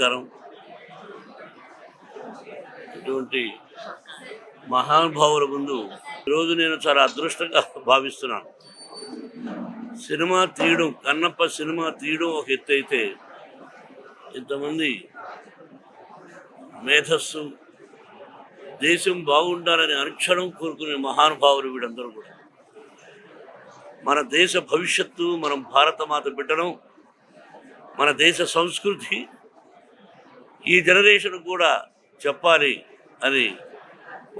నమస్కారం. ఇటువంటి మహానుభావుల ముందు ఈరోజు నేను చాలా అదృష్టంగా భావిస్తున్నాను. సినిమా తీయడం, కన్నప్ప సినిమా తీయడం ఒక ఎత్తు అయితే, ఇంతమంది మేధస్సు, దేశం బాగుండాలని అనుక్షణం కోరుకునే మహానుభావులు వీడందరూ కూడా. మన దేశ భవిష్యత్తు, మనం భారతమాత బిడ్డడం, మన దేశ సంస్కృతి ఈ జనరేషన్ కూడా చెప్పాలి అని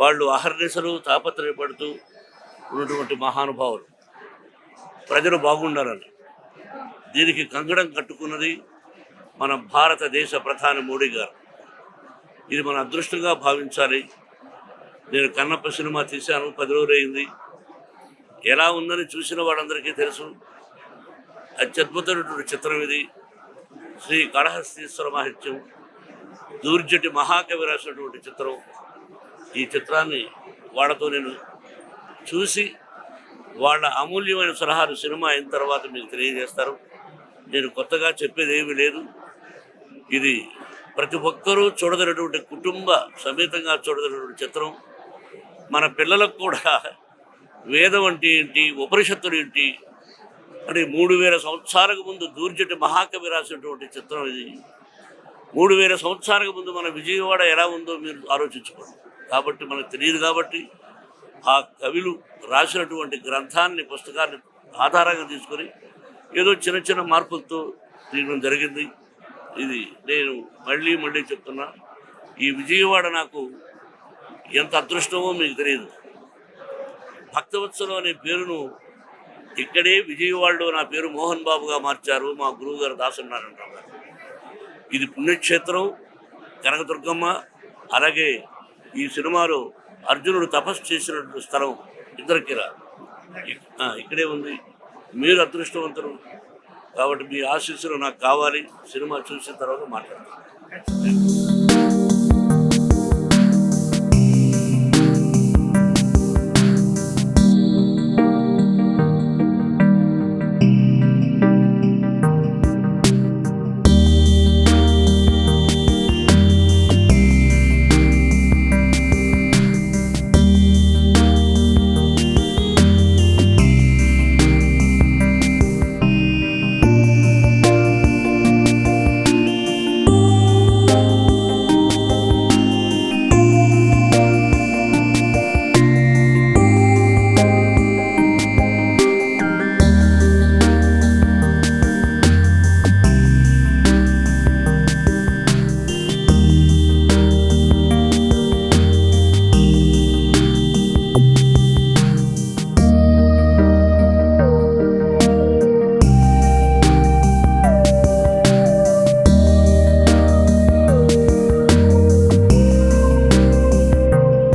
వాళ్ళు అహర్నిశలు తాపత్రయపడుతూ ఉన్నటువంటి మహానుభావులు. ప్రజలు బాగుండాలని దీనికి కంకణం కట్టుకున్నది మన భారతదేశ ప్రధాని మోడీ గారు. ఇది మన అదృష్టంగా భావించాలి. నేను కన్నప్ప సినిమా తీశాను, 10 రోజులు అయింది. ఎలా ఉందని చూసిన వాళ్ళందరికీ తెలుసు. అత్యద్భుతమైనటువంటి చిత్రం ఇది. శ్రీ కాళహస్తీశ్వర మహత్యం, దూర్జటి మహాకవి రాసినటువంటి చిత్రం. ఈ చిత్రాన్ని వాళ్ళతో నేను చూసి వాళ్ళ అమూల్యమైన సలహాలు సినిమా అయిన తర్వాత మీకు తెలియజేస్తారు. నేను కొత్తగా చెప్పేది ఏమీ లేదు. ఇది ప్రతి ఒక్కరూ చూడదగినటువంటి, కుటుంబ సమేతంగా చూడదగినటువంటి చిత్రం. మన పిల్లలకు కూడా వేదం అంటే ఏంటి, ఉపనిషత్తులు ఏంటి అంటే 3000 సంవత్సరాలకు ముందు దూర్జటి మహాకవి రాసినటువంటి చిత్రం ఇది. 3000 సంవత్సరాలకు ముందు మన విజయవాడ ఎలా ఉందో మీరు ఆలోచించుకోండి. కాబట్టి మనకు తెలియదు. కాబట్టి ఆ కవులు రాసినటువంటి గ్రంథాన్ని, పుస్తకాన్ని ఆధారంగా తీసుకొని ఏదో చిన్న చిన్న మార్పులతో తీయడం జరిగింది. ఇది నేను మళ్ళీ చెప్తున్నా, ఈ విజయవాడ నాకు ఎంత అదృష్టమో మీకు తెలియదు. భక్తవత్సలం అనే పేరును ఇక్కడే విజయవాడలో నా పేరు మోహన్ బాబుగా మార్చారు మా గురువు గారు దాసనారాయణరావు గారు. ఇది పుణ్యక్షేత్రం, కనకదుర్గమ్మ. అలాగే ఈ సినిమాలో అర్జునుడు తపస్సు చేసినటువంటి స్థలం ఇద్దరికిరా ఇక్కడే ఉంది. మీరు అదృష్టవంతులు. కాబట్టి మీ ఆశీస్సులు నాకు కావాలి. సినిమా చూసిన తర్వాత మాట్లాడతాను.